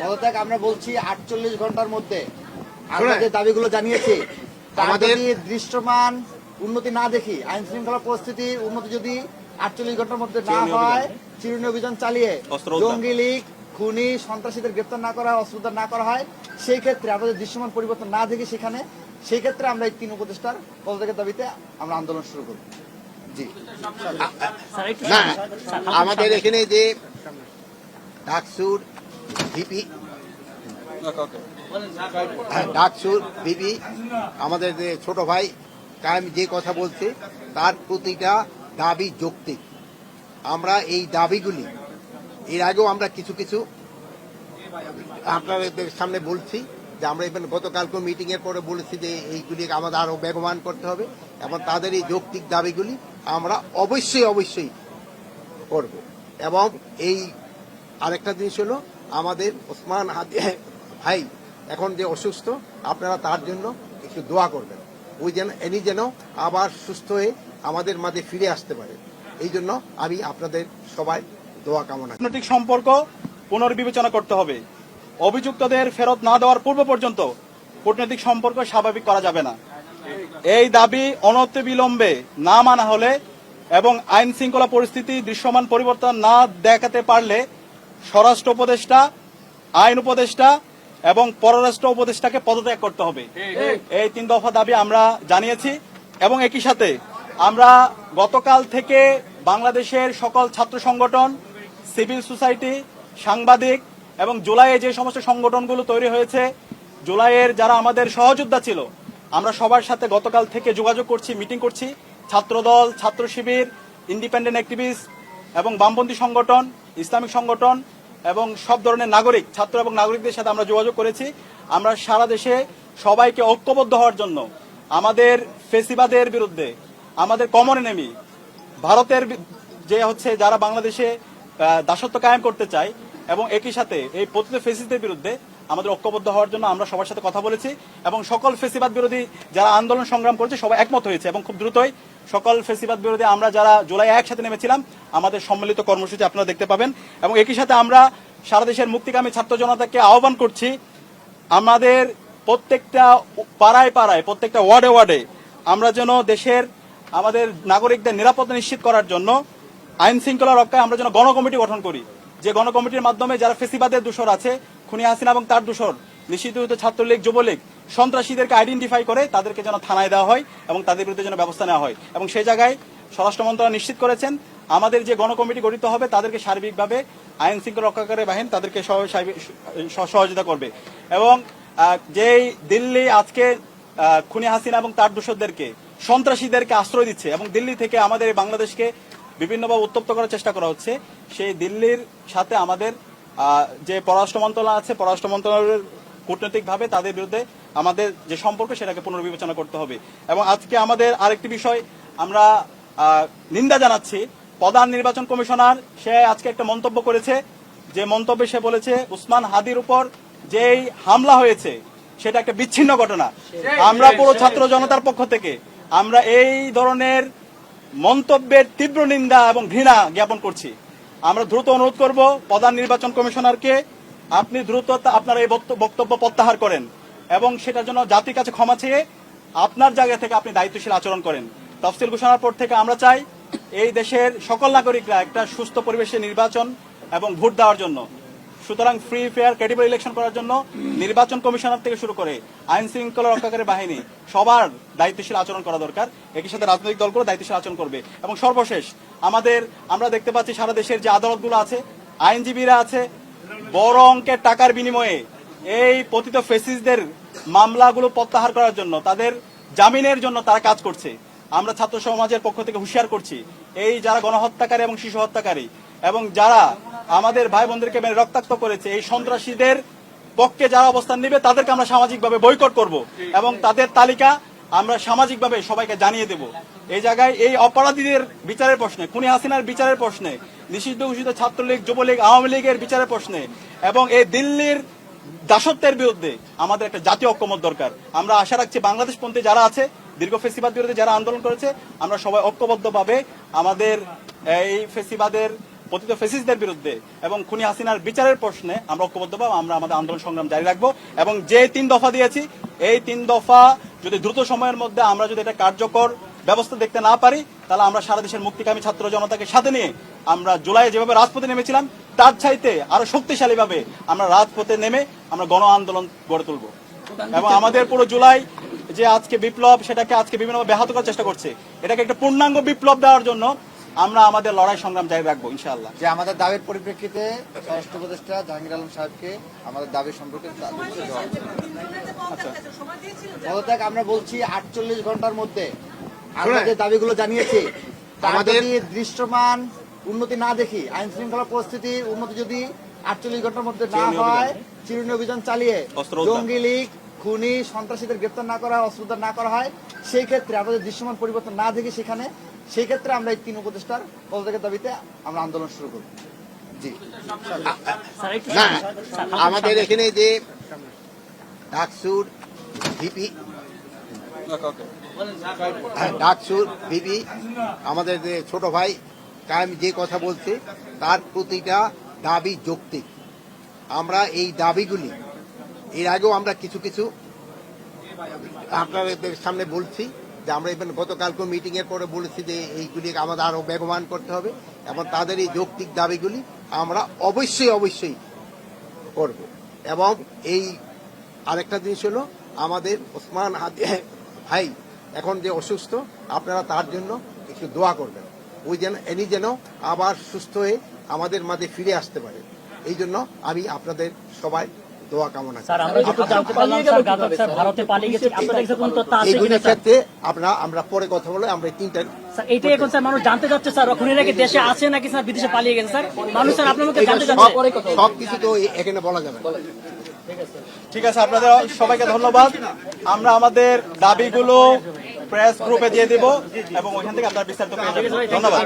পদত্যাগ আমরা বলছি 48 ঘন্টার মধ্যে আমরা যে দাবিগুলো জানিয়েছি আমাদের দৃশ্যমান উন্নতি না দেখি, আইন শৃঙ্খলা পরিস্থিতির উন্নতি যদি 48 ঘন্টার মধ্যে না হয়, চিরুনি অভিযান চালিয়ে জঙ্গি লীগ, খুনি, সন্ত্রাসীদের গ্রেপ্তার না করা হয়, অস্ত্রোদ্ধার না করা হয়, সেই ক্ষেত্রে আমাদের দৃশ্যমান পরিবর্তন না দেখি সেই ক্ষেত্রে আমরা এই 3 উপদেষ্টার পদত্যাগের দাবিতে আমরা আন্দোলন শুরু করব। জি না, আমাদের এখানে যে ডাকসুর ভিপি আমাদের যে ছোট ভাই কায়েম যে কথা বলছে তার প্রতিটা দাবি যৌক্তিক। আমরা এই দাবিগুলি এর আগেও আমরা কিছু কিছু আপনাদের সামনে বলছি যে আমরা এবার গতকালকে মিটিং এর পরে বলেছি যে এইগুলি আমাদের আরো বেগবান করতে হবে এবং তাদের এই যৌক্তিক দাবিগুলি আমরা অবশ্যই করব। এবং এই আরেকটা জিনিস হলো আমাদের ওসমান হাদি ভাই এখন যে অসুস্থ, আপনারা তার জন্য একটু দোয়া করবেন, ওই যেন এনি যেন আবার সুস্থ হয়ে আমাদের মাঝে ফিরে আসতে পারে। এই জন্য আমি আপনাদের সবাই দোয়া কামনা। কূটনৈতিক সম্পর্ক পুনর্বিবেচনা করতে হবে। অভিযুক্তদের ফেরত না দেওয়ার পূর্ব পর্যন্ত কূটনৈতিক সম্পর্ক স্বাভাবিক করা যাবে না। এই দাবি অনতিবিলম্বে না মানা হলে এবং আইন শৃঙ্খলা পরিস্থিতি দৃশ্যমান পরিবর্তন না দেখাতে পারলে স্বরাষ্ট্র উপদেষ্টা, আইন উপদেষ্টা এবং পররাষ্ট্র উপদেষ্টাকে পদত্যাগ করতে হবে। এই 3 দফা দাবি আমরা জানিয়েছি এবং একই সাথে আমরা গতকাল থেকে বাংলাদেশের সকল ছাত্র সংগঠন, সিভিল সোসাইটি, সাংবাদিক এবং জুলাইয়ে যে সমস্ত সংগঠনগুলো তৈরি হয়েছে, জুলাইয়ের যারা আমাদের সহযোদ্ধা ছিল, আমরা সবার সাথে গতকাল থেকে যোগাযোগ করছি, মিটিং করছি। ছাত্রদল, ছাত্র শিবির, ইন্ডিপেন্ডেন্ট অ্যাক্টিভিস্ট এবং বামপন্থী সংগঠন, ইসলামিক সংগঠন এবং সব ধরনের নাগরিক, ছাত্র এবং নাগরিকদের সাথে আমরা যোগাযোগ করেছি। আমরা সারা দেশে সবাইকে ঐক্যবদ্ধ হওয়ার জন্য আমাদের ফেসিবাদের বিরুদ্ধে, আমাদের কমন এনিমি ভারতের যে যারা বাংলাদেশে দাসত্ব কায়েম করতে চায় এবং একই সাথে এই পতিত ফেসিস্টদের বিরুদ্ধে আমাদের ঐক্যবদ্ধ হওয়ার জন্য আমরা সবার সাথে কথা বলেছি এবং সকল ফেসিবাদ বিরোধী যারা আন্দোলন সংগ্রাম করেছে সবাই একমত হয়েছে এবং খুব দ্রুতই সকল ফেসিবাদ বিরোধী আমরা যারা জুলাই একসাথে নেমেছিলাম আমাদের সম্মিলিত কর্মসূচি আপনারা দেখতে পাবেন। এবং একই সাথে আমরা সারা দেশের মুক্তিকামী ছাত্র জনতাকে আহ্বান করছি, আমাদের প্রত্যেকটা পাড়ায় পাড়ায়, প্রত্যেকটা ওয়ার্ডে ওয়ার্ডে আমরা যেন দেশের আমাদের নাগরিকদের নিরাপত্তা নিশ্চিত করার জন্য আইন শৃঙ্খলা রক্ষায় আমরা যেন গণকমিটি গঠন করি, যে গণকমিটির মাধ্যমে যারা ফেসিবাদের দোষর আছে, খুনি হাসিনা এবং তার দোষর, নিষিদ্ধ ছাত্রলীগ, যুবলীগ, সন্ত্রাসীদেরকে আইডেন্টিফাই করে তাদেরকে যেন থানায় দেওয়া হয় এবং তাদের বিরুদ্ধে যেন ব্যবস্থা নেওয়া হয়। এবং সেই জায়গায় স্বরাষ্ট্র মন্ত্রণালয় নিশ্চিত করেছেন আমাদের যে গণকমিটি গঠিত হবে তাদেরকে সার্বিকভাবে আইন শৃঙ্খলা রক্ষাকারী বাহিনী তাদেরকে সহযোগিতা করবে। এবং যেই দিল্লি আজকে খুনি হাসিনা এবং তার দোষরদেরকে, সন্ত্রাসীদেরকে আশ্রয় দিচ্ছে এবং দিল্লি থেকে আমাদের বাংলাদেশকে বিভিন্নভাবে উত্তপ্ত করার চেষ্টা করা হচ্ছে, সেই দিল্লির সাথে আমাদের যে পররাষ্ট্র মন্ত্রণালয় আছে, পররাষ্ট্র মন্ত্রণালয়ের কূটনৈতিকভাবে তাদের বিরুদ্ধে আমাদের যে সম্পর্ক সেটাকে পুনর্বিবেচনা করতে হবে। এবং আজকে আমাদের আরেকটি বিষয় আমরা নিন্দা জানাচ্ছি, প্রধান নির্বাচন কমিশনার সে আজকে একটা মন্তব্য করেছে, যে মন্তব্যে সে বলেছে উসমান হাদির উপর যেই হামলা হয়েছে সেটা একটা বিচ্ছিন্ন ঘটনা। আমরা পুরো ছাত্র জনতার পক্ষ থেকে আমরা এই ধরনের মন্তব্যের তীব্র নিন্দা এবং ঘৃণা জ্ঞাপন করছি। আমরা দ্রুত অনুরোধ করব প্রধান নির্বাচন কমিশনারকে, আপনি দ্রুত আপনার এই বক্তব্য প্রত্যাহার করেন এবং সেটার জন্য জাতির কাছে ক্ষমা চেয়ে আপনার জায়গা থেকে আপনি দায়িত্বশীল আচরণ করেন। তফসিল ঘোষণার পর থেকে আমরা চাই এই দেশের সকল নাগরিকরা একটা সুস্থ পরিবেশে নির্বাচন এবং ভোট দেওয়ার জন্য, সুতরাং ফ্রি ফেয়ার ক্রেডিবল ইলেকশন করার জন্য নির্বাচন কমিশনার থেকে শুরু করে আইন শৃঙ্খলা রক্ষাকারী বাহিনী সবার দায়িত্বশীল আচরণ করা দরকার। একই সাথে রাজনৈতিক দলগুলো দায়িত্বশীল আচরণ করবে। এবং সর্বশেষ আমরা দেখতে পাচ্ছি সারা দেশের যে আদালতগুলো আছে, আইনজীবীরা আছে, বড় অঙ্কের টাকার বিনিময়ে এই পতিত ফেসিস্টদের মামলাগুলো প্রত্যাহার করার জন্য, তাদের জামিনের জন্য তারা কাজ করছে। আমরা ছাত্র সমাজের পক্ষ থেকে হুঁশিয়ার করছি, এই যারা গণহত্যাকারী এবং শিশু হত্যাকারী এবং যারা আমাদের ভাই বোনদেরকে মেরে রক্তাক্ত করেছে, এই সন্ত্রাসীদের পক্ষে যারা অবস্থান নেবে তাদেরকে আমরা সামাজিকভাবে বয়কট করব এবং তাদের তালিকা আমরা সামাজিকভাবে সবাইকে জানিয়ে দেব। এই জায়গায় এই অপরাধীদের বিচারের প্রশ্নে, খুনি হাসিনার বিচারের প্রশ্নে, নিষিদ্ধ ঘোষিত ছাত্রলীগ, যুবলীগ, আওয়ামী লীগের বিচারের প্রশ্নে এবং এই দিল্লির দাসত্বের বিরুদ্ধে আমাদের একটা জাতীয় ঐক্যমত দরকার। আমরা আশা রাখছি বাংলাদেশপন্থী যারা আছে, দীর্ঘ ফেসিবাদ বিরুদ্ধে যারা আন্দোলন করেছে, আমরা সবাই ঐক্যবদ্ধভাবে আমাদের এই ফেসিবাদের পতিত ফ্যাসিস্টদের বিরুদ্ধে এবং খুনি হাসিনার বিচারের প্রশ্নে আমরা ঐক্যবদ্ধভাবে আমরা আমাদের আন্দোলন সংগ্রাম জারি রাখবো এবং যে 3 দফা দিয়েছি এই 3 দফা যদি দ্রুত সময়ের মধ্যে আমরা যদি এটা কার্যকর ব্যবস্থা দেখতে না পারি তাহলে আমরা সারা দেশের মুক্তিকামী ছাত্র জনতাকে সাথে নিয়ে আমরা জুলাইয়ে যেভাবে রাজপথে নেমেছিলাম তার চাইতে আরো শক্তিশালীভাবে আমরা রাজপথে নেমে আমরা গণ আন্দোলন গড়ে তুলব এবং আমাদের পুরো জুলাই যে আজকে বিপ্লব সেটাকে আজকে বিভিন্নভাবে ব্যাহত করার চেষ্টা করছে এটাকে একটা পূর্ণাঙ্গ বিপ্লব দেওয়ার জন্য আমরা আমাদের লড়াই সংগ্রাম জারি রাখবো ইনশাআল্লাহ। যে আমাদের দাবির পরিপ্রেক্ষিতে স্বরাষ্ট্র উপদেষ্টা জাহাঙ্গীর আলম সাহেবকে আমাদের দাবি সম্পর্কে পদত্যাগ আমরা বলছি 48 ঘন্টার মধ্যে আমরা যে দাবিগুলো জানিয়েছি আমাদের দৃশ্যমান উন্নতি না দেখি, আইন শৃঙ্খলা পরিস্থিতির উন্নতি যদি 48 ঘন্টার মধ্যে না হয়, চিরুনি অভিযান চালিয়ে জঙ্গি লীগ খুনি সন্ত্রাসীদের গ্রেপ্তার না করা, অস্ত্র উদ্ধার না করা হয়, সেই ক্ষেত্রে আমাদের দৃশ্যমান পরিবর্তন না দেখি সেখানে, সেই ক্ষেত্রে আমরা এই 3 উপদেষ্টার পদত্যাগের দাবিতে আমরা আন্দোলন শুরু করব। জি না, আমাদের এখানে যে ডাকসুর ভিপি আমাদের যে ছোট ভাই কায়েম যে কথা বলছে তার প্রতিটা দাবি যৌক্তিক। আমরা এই দাবিগুলি এর আগেও আমরা কিছু কিছু আপনাদের সামনে বলছি যে আমরা ইভেন গতকালকে মিটিং এর পরে বলেছি যে এইগুলি আমাদের আরো বেগবান করতে হবে এবং তাদের এই যৌক্তিক দাবিগুলি আমরা অবশ্যই করব। এবং এই আরেকটা জিনিস হলো আমাদের ওসমান হাদি ভাই এখন যে অসুস্থ, আপনারা তার জন্য একটু দোয়া করবেন, ওই যেন এনি যেন আবার সুস্থ হয়ে আমাদের মাঝে ফিরে আসতে পারে। এই জন্য আমি আপনাদের সবাই দোয়া কামনা করি। এইগুলির ক্ষেত্রে আমরা পরে কথা বলে আমরা 3টা এইটাই এখন স্যার মানুষ জানতে চাচ্ছে স্যার খুনিরা কি দেশে আছে নাকি স্যার বিদেশে পালিয়ে গেছে স্যার, মানুষ স্যার আপনার মুখে জানতে চাচ্ছে। সবকিছু তো এখানে বলা যাবে না। ঠিক আছে, আপনাদের সবাইকে ধন্যবাদ। আমরা আমাদের দাবিগুলো প্রেস গ্রুপে দিয়ে দিব এবং ওইখান থেকে আপনারা বিস্তারিত পেয়ে যাবেন। ধন্যবাদ।